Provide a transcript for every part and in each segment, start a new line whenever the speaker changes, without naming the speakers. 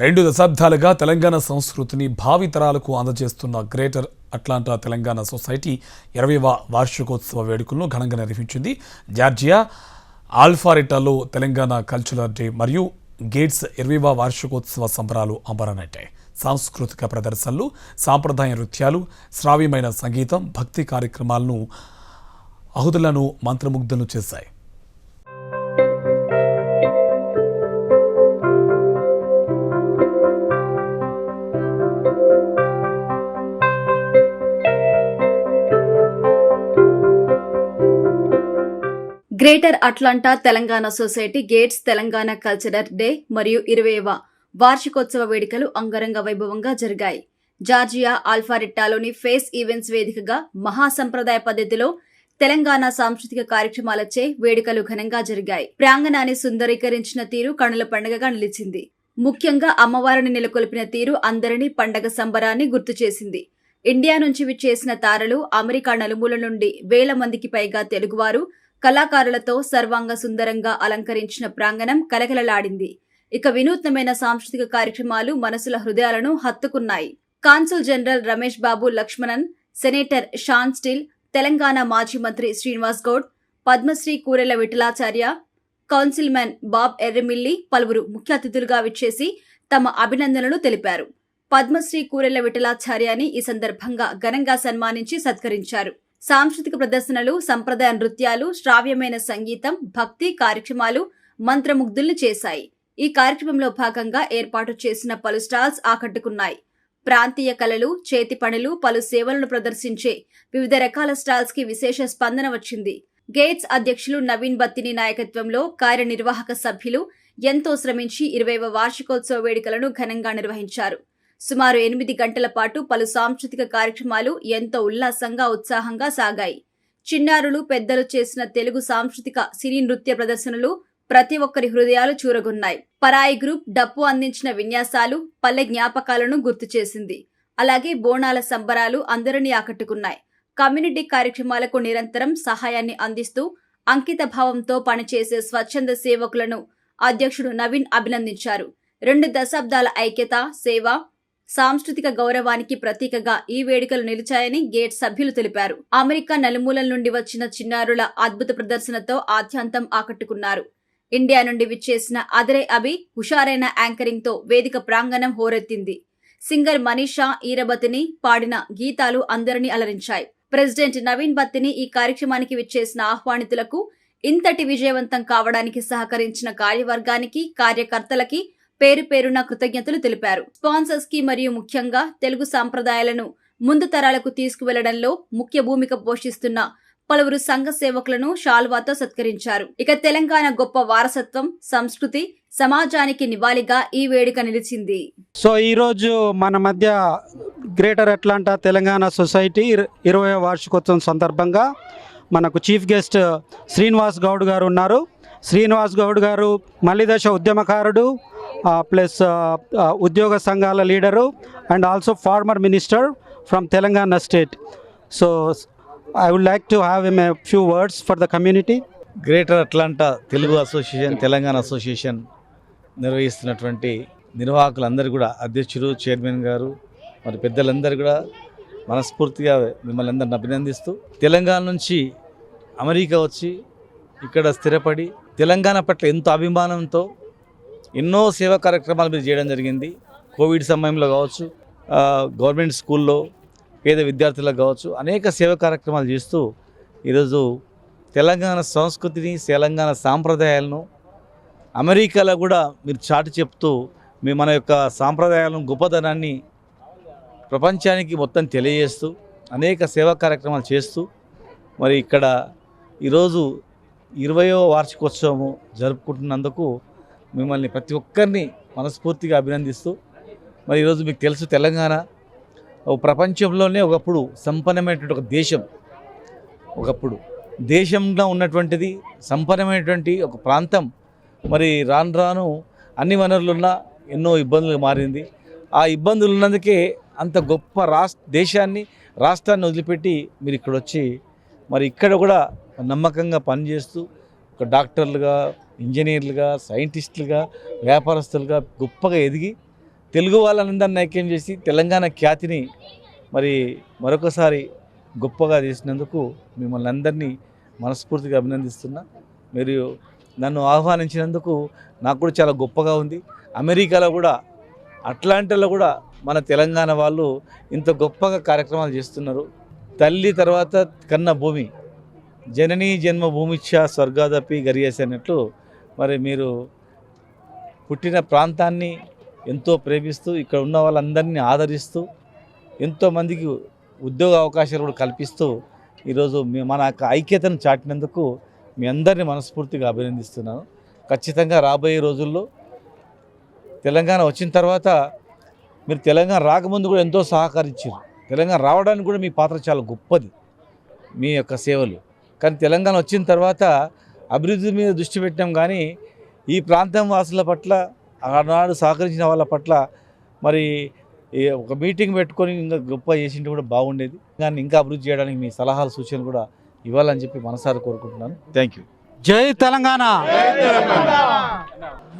2 దశాబ్దాలుగా తెలంగాణ సంస్కృతిని భావితరాలకు అందజేస్తున్న గ్రేటర్ అట్లాంటా తెలంగాణ సొసైటీ 20వ వార్షికోత్సవ వేడుకలను ఘనంగా నిర్వహించింది. జార్జియా ఆల్ఫారెటాలో తెలంగాణ కల్చరల్ డే మరియు గేట్స్ 20వ వార్షికోత్సవ సంబరాలు అంబరానట్టాయి. సాంస్కృతిక ప్రదర్శనలు, సాంప్రదాయ నృత్యాలు, శ్రావ్యమైన సంగీతం, భక్తి కార్యక్రమాలను అహుతులను మంత్రముగ్ధులను చేశాయి.
Greater Atlanta Telangana society gates Telangana cultural day మరియు 20వ వార్షికోత్సవ వేడుకలు అంగరంగ వైభవంగా జరిగాయి. జార్జియా ఆల్ఫారెట్టాలోని ఫేస్ ఈవెంట్స్ వేదికగా మహాసంప్రదాయ పద్ధతిలో తెలంగాణ సాంస్కృతిక కార్యక్రమాలచే వేడుకలు ఘనంగా జరిగాయి. ప్రాంగణాన్ని సుందరీకరించిన తీరు కనుల పండుగగా నిలిచింది. ముఖ్యంగా అమ్మవారిని నెలకొల్పిన తీరు అందరినీ పండగ సంబరాన్ని గుర్తు చేసింది. ఇండియా నుంచి విచ్చేసిన తారలు, అమెరికా నలుమూల నుండి వేల మందికి పైగా తెలుగువారు కళాకారులతో సర్వాంగ సుందరంగా అలంకరించిన ప్రాంగణం కలకలలాడింది. ఇక వినూత్నమైన సాంస్కృతిక కార్యక్రమాలు మనసుల హృదయాలను హత్తుకున్నాయి. Consul general Ramesh Babu Lakshmanan, senator Shan steel, Telangana మాజీ మంత్రి శ్రీనివాస్ గౌడ్, పద్మశ్రీ కూరెళ్ల విఠలాచార్య, కౌన్సిల్మన్ బాబ్ ఎర్రమిల్లి పలువురు ముఖ్య అతిథులుగా విచ్చేసి తమ అభినందనలు తెలిపారు. పద్మశ్రీ కూరెళ్ల విఠలాచార్యని ఈ సందర్భంగా ఘనంగా సన్మానించి సత్కరించారు. సాంస్కృతిక ప్రదర్శనలు, సంప్రదాయ నృత్యాలు, శ్రావ్యమైన సంగీతం, భక్తి కార్యక్రమాలు మంత్రముగ్ధుల్ని చేశాయి. ఈ కార్యక్రమంలో భాగంగా ఏర్పాటు చేసిన పలు స్టాల్స్ ఆకట్టుకున్నాయి. ప్రాంతీయ కళలు, చేతి పనులు, పలు సేవలను ప్రదర్శించే వివిధ రకాల స్టాల్స్ కి విశేష స్పందన వచ్చింది. గేట్స్ అధ్యక్షులు నవీన్ బత్తిని నాయకత్వంలో కార్యనిర్వాహక సభ్యులు ఎంతో శ్రమించి 20వ వార్షికోత్సవ వేడుకలను ఘనంగా నిర్వహించారు. సుమారు 8 గంటల పాటు పలు సాంస్కృతిక కార్యక్రమాలు ఎంతో ఉల్లాసంగా, ఉత్సాహంగా సాగాయి. చిన్నారులు, పెద్దలు చేసిన తెలుగు సాంస్కృతిక సినీ నృత్య ప్రదర్శనలు ప్రతి ఒక్కరి హృదయాలు చూరగొన్నాయి. పరాయి గ్రూప్ డప్పు అందించిన విన్యాసాలు పల్లె జ్ఞాపకాలను గుర్తు చేసింది. అలాగే బోనాల సంబరాలు అందరినీ ఆకట్టుకున్నాయి. కమ్యూనిటీ కార్యక్రమాలకు నిరంతరం సహాయాన్ని అందిస్తూ అంకిత భావంతో పనిచేసే స్వచ్ఛంద సేవకులను అధ్యక్షుడు నవీన్ అభినందించారు. 2 దశాబ్దాల ఐక్యత, సేవ, సాంస్కృతిక గౌరవానికి ప్రతీకగా ఈ వేడుకలు నిలిచాయని గేట్ సభ్యులు తెలిపారు. అమెరికా నలుమూలల నుండి వచ్చిన చిన్నారుల అద్భుత ప్రదర్శనతో ఆద్యంతం ఆకట్టుకున్నారు. ఇండియా నుండి విచ్చేసిన అదరే అభి హుషారైన యాంకరింగ్ తో వేదిక ప్రాంగణం హోరెత్తింది. సింగర్ మనీషా ఈరబతిని పాడిన గీతాలు అందరినీ అలరించాయి. ప్రెసిడెంట్ నవీన్ బత్తిని ఈ కార్యక్రమానికి విచ్చేసిన ఆహ్వానితులకు, ఇంతటి విజయవంతం కావడానికి సహకరించిన కార్యవర్గానికి, కార్యకర్తలకి పేరు పేరున కృతజ్ఞతలు తెలిపారు. స్పాన్సర్స్ కి మరియు ముఖ్యంగా తెలుగు సాంప్రదాయాలను ముందు తరాలకు తీసుకువెళ్లడంలో ముఖ్య భూమిక పోషిస్తున్న పలువురు సంఘ సేవకులను శాల్వాతో సత్కరించారు. ఇక తెలంగాణ గొప్ప వారసత్వం, సంస్కృతి, సమాజానికి నివాళిగా ఈ వేడుక నిలిచింది.
సో ఈరోజు మన మధ్య గ్రేటర్ అట్లాంటా తెలంగాణ సొసైటీ 20వ వార్షికోత్సవం సందర్భంగా మనకు చీఫ్ గెస్ట్ శ్రీనివాస్ గౌడ్ గారు ఉన్నారు. శ్రీనివాస్ గౌడ్ గారు మలిదశ ఉద్యమకారుడు, ప్లస్ ఉద్యోగ సంఘాల leader and also farmer minister from Telangana state. So I would like to have him a few words for the community.
Greater Atlanta Telugu association, Telangana association నిర్వహిస్తున్నటువంటి నిర్వాహకులందరూ కూడా, అధ్యక్షుడు, చైర్మన్ గారు, మరి పెద్దలందరూ కూడా మనస్ఫూర్తిగా మిమ్మల్ని అందరిని అభినందిస్తూ, తెలంగాణ నుంచి అమెరికా వచ్చి ఇక్కడ స్థిరపడి తెలంగాణ పట్ల ఎంతో అభిమానంతో ఎన్నో సేవా కార్యక్రమాలు మీరు చేయడం జరిగింది. కోవిడ్ సమయంలో కావచ్చు, గవర్నమెంట్ స్కూల్లో పేద విద్యార్థులకు కావచ్చు, అనేక సేవా కార్యక్రమాలు చేస్తూ ఈరోజు తెలంగాణ సంస్కృతిని, తెలంగాణ సాంప్రదాయాలను అమెరికాలో కూడా మీరు చాటి చెప్తూ మన యొక్క సాంప్రదాయాలను, గొప్పదనాన్ని ప్రపంచానికి మొత్తం తెలియజేస్తూ అనేక సేవా కార్యక్రమాలు చేస్తూ మరి ఇక్కడ ఈరోజు 20వ వార్షికోత్సవము జరుపుకుంటున్నందుకు మిమ్మల్ని ప్రతి ఒక్కరిని మనస్ఫూర్తిగా అభినందిస్తూ, మరి ఈరోజు మీకు తెలుసు తెలంగాణ ప్రపంచంలోనే ఒకప్పుడు సంపన్నమైనటువంటి ఒక దేశం, ఒకప్పుడు దేశంలో ఉన్నటువంటిది సంపన్నమైనటువంటి ఒక ప్రాంతం. మరి రాను రాను అన్ని వనరులున్నా ఎన్నో ఇబ్బందులు మారింది. ఆ ఇబ్బందులు ఉన్నందుకే అంత గొప్ప రాష్ట్రాన్ని వదిలిపెట్టి మీరు ఇక్కడ వచ్చి మరి ఇక్కడ కూడా నమ్మకంగా పనిచేస్తూ ఒక డాక్టర్లుగా, ఇంజనీర్లుగా, సైంటిస్టులుగా, వ్యాపారస్తులుగా గొప్పగా ఎదిగి తెలుగు వాళ్ళందరినీ ఐక్యం చేసి తెలంగాణ ఖ్యాతిని మరి మరొకసారి గొప్పగా చేసినందుకు మిమ్మల్ని అందరినీ మనస్ఫూర్తిగా అభినందిస్తున్నా. మీరు నన్ను ఆహ్వానించినందుకు నాకు కూడా చాలా గొప్పగా ఉంది. అమెరికాలో కూడా అట్లాంటాలో కూడా మన తెలంగాణ వాళ్ళు ఇంత గొప్పగా కార్యక్రమాలు చేస్తున్నారు. తల్లి తర్వాత కన్న భూమి, జననీ జన్మభూమిచ్చ స్వర్గాదపి గరియేసి అన్నట్లు మరి మీరు పుట్టిన ప్రాంతాన్ని ఎంతో ప్రేమిస్తూ ఇక్కడ ఉన్న వాళ్ళందరినీ ఆదరిస్తూ ఎంతోమందికి ఉద్యోగ అవకాశాలు కూడా కల్పిస్తూ ఈరోజు మన ఐక్యతను చాటినందుకు మీ అందరినీ మనస్ఫూర్తిగా అభినందిస్తున్నాను. ఖచ్చితంగా రాబోయే రోజుల్లో తెలంగాణ వచ్చిన తర్వాత మీరు తెలంగాణ రాకముందు కూడా ఎంతో సహకరించారు. తెలంగాణ రావడానికి కూడా మీ పాత్ర చాలా గొప్పది, మీ యొక్క సేవలు. కానీ తెలంగాణ వచ్చిన తర్వాత అభివృద్ధి మీద దృష్టి పెట్టాం కానీ ఈ ప్రాంతం వాసుల పట్ల ఆనాడు సహకరించిన వాళ్ళ పట్ల మరి ఒక మీటింగ్ పెట్టుకొని ఇంకా గొప్ప చేసింటే కూడా బాగుండేది. కానీ ఇంకా అభివృద్ధి చేయడానికి మీ సలహాలు సూచనలు కూడా ఇవ్వాలని చెప్పి మనసారా కోరుకుంటున్నాను. Thank you.
జై Telangana.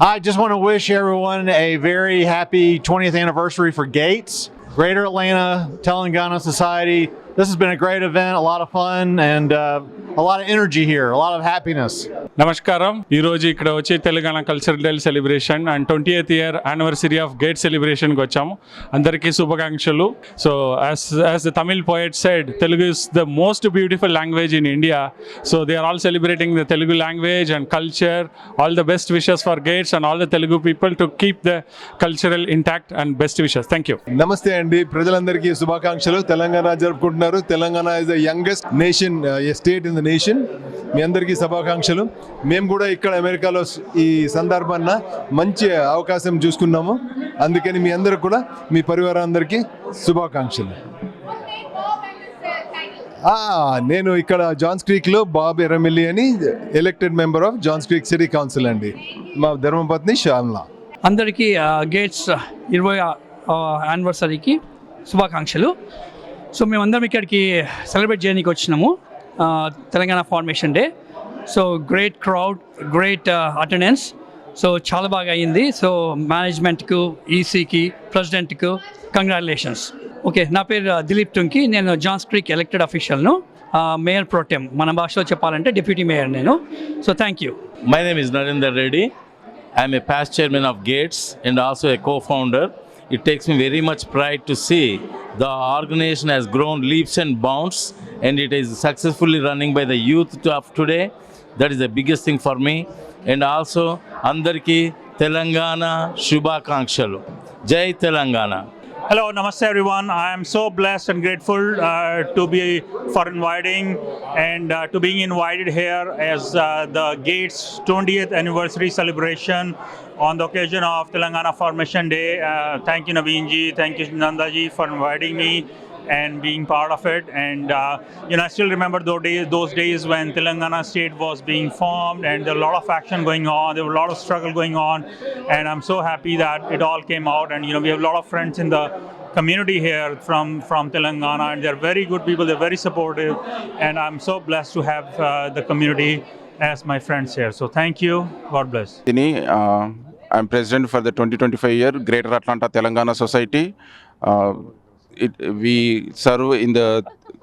I just want to wish everyone a very happy 20th anniversary for Gates, Greater Atlanta Telangana Society. This has been a great event, a lot of fun, and a lot of energy here, a lot of happiness.
నమస్కారం. ఈరోజు ఇక్కడ వచ్చి Telangana cultural day celebration and 20th year anniversary of GATE సెలబ్రేషన్కి వచ్చాము. అందరికీ శుభాకాంక్షలు. So as the Tamil poet said, Telugu is the most beautiful language in India. So they are all celebrating the Telugu language and culture. All the best wishes for GATES and all the Telugu people to keep the cultural intact and best wishes. Thank you.
నమస్తే అండి, ప్రజలందరికీ శుభాకాంక్షలు. తెలంగాణ జరుపుకుంటున్నారు. Telangana is the youngest nation state in the nation. మీ అందరికీ శుభాకాంక్షలు. మేము కూడా ఇక్కడ అమెరికాలో ఈ సందర్భాన మంచి అవకాశం చూసుకున్నాము. అందుకని మీ అందరికి కూడా, మీ పరివారం అందరికీ శుభాకాంక్షలు. నేను ఇక్కడ జాన్స్ క్రీక్లో బాబ్ ఎర్రమిల్లి అని elected member of Johns Creek city council అండి. మా ధర్మపత్ని శ్యామ్లా.
అందరికీ గేట్స్ 20వ యానివర్సరీకి శుభాకాంక్షలు. సో మేమందరం ఇక్కడికి సెలబ్రేట్ చేయడానికి వచ్చినాము Telangana formation day. So great crowd, great attendance. So చాలా బాగా అయింది. సో మేనేజ్మెంట్కు, ఈసీకి, ప్రెసిడెంట్కు కంగ్రాచులేషన్స్. ఓకే, నా పేరు దిలీప్ టుంకి. నేను జాన్స్ క్రీక్ ఎలక్టెడ్ అఫీషియల్ను, మేయర్ ప్రోటెమ్, మన భాషలో చెప్పాలంటే డిప్యూటీ మేయర్ నేను. So thank you.
My name is Narendra Reddy. I am a past chairman of Gates and also a co-founder. It takes me very much pride to see the organization has grown leaps and bounds and it is successfully running by the youth of today. That is the biggest thing for me. And also Andarki Telangana Shubhakankshalu. Jai Telangana.
Hello, namaste everyone. I am so blessed and grateful for inviting and to being invited here as the Gates 20th anniversary celebration on the occasion of Telangana Formation Day. Thank you Naveen ji, thank you Nanda ji for inviting me and being part of it. And I still remember those days when Telangana state was being formed and there were a lot of action going on, there were a lot of struggle going on, and I'm so happy that it all came out. And we have a lot of friends in the community here from Telangana, and they're very good people, they're very supportive, and I'm so blessed to have the community as my friends here. So thank you, God bless.
I'm president for the 2025 year Greater Atlanta Telangana Society. We serve in the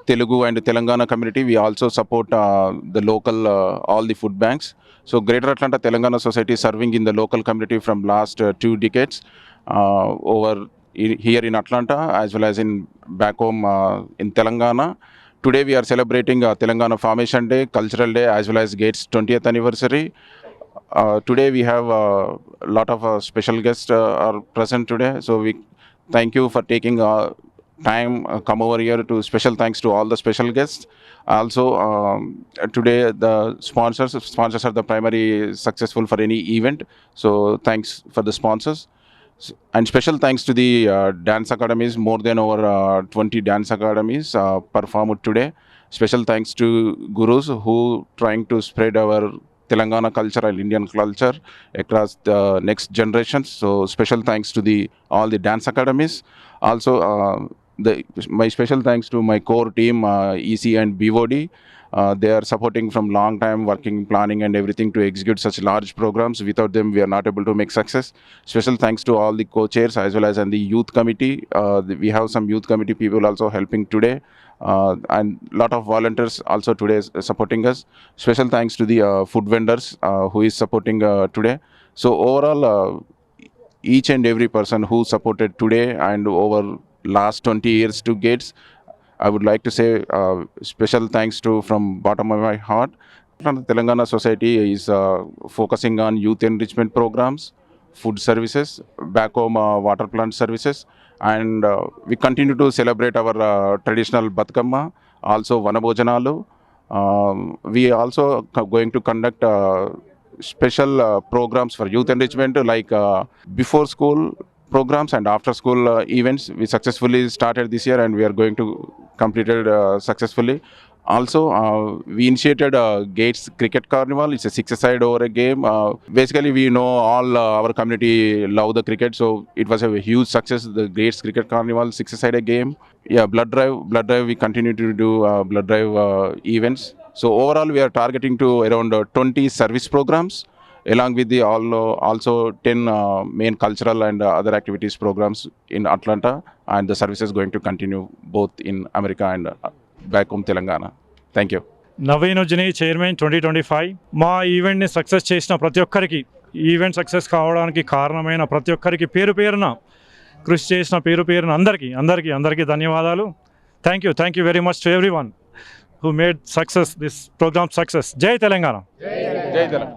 Telugu and Telangana community. We also support the local all the food banks. So Greater Atlanta Telangana Society is serving in the local community from last 2 decades over here in Atlanta as well as in back home in Telangana. Today we are celebrating Telangana Formation Day, Cultural Day as well as Gates 20th anniversary. Today we have a lot of special guests are present today. So we thank you for taking time come over here. To special thanks to all the special guests. Also today the sponsors are the primary successful for any event. So thanks for the sponsors. And special thanks to the dance academies. More than over 20 dance academies performed today. Special thanks to gurus who trying to spread our Telangana culture and Indian culture across the next generations. So special thanks to all the dance academies. Also my special thanks to my core team, EC and BOD. They are supporting from long time, working, planning and everything to execute such large programs. Without them, we are not able to make success. Special thanks to all the co-chairs as well as and the youth committee. We have some youth committee people also helping today. And lot of volunteers also today supporting us. Special thanks to the food vendors who is supporting today. So overall, each and every person who supported today and over last 20 years to Gates, I would like to say special thanks to from bottom of my heart. Telangana Society is focusing on youth enrichment programs, food services, back home water plant services, and we continue to celebrate our traditional Batkama, also Vanabhojanalu. We also going to conduct special programs for youth enrichment like before school programs and after school events. We successfully started this year and we are going to complete it successfully. Also, we initiated Gates Cricket Carnival. It's a six-a-side over a game. Basically, we know all our community love the cricket, so it was a huge success. The Gates Cricket Carnival, six-a-side game. Yeah, blood drive. We continue to do blood drive events. So overall, we are targeting to around 20 service programs, along with the also 10 main cultural and other activities programs in Atlanta, and the services going to continue both in America and back home Telangana. Thank you.
Naveen Ujjani chairman 2025. మా ఈవెంట్ని success చేసిన ప్రతి ఒక్కరికి, event success కావడానికి కారణమైన ప్రతి ఒక్కరికి పేరు పేరున కృషి చేసిన పేరు పేరున అందరికీ ధన్యవాదాలు. Thank you very much to everyone who made success this program success. Jai Telangana.
Jai Telangana.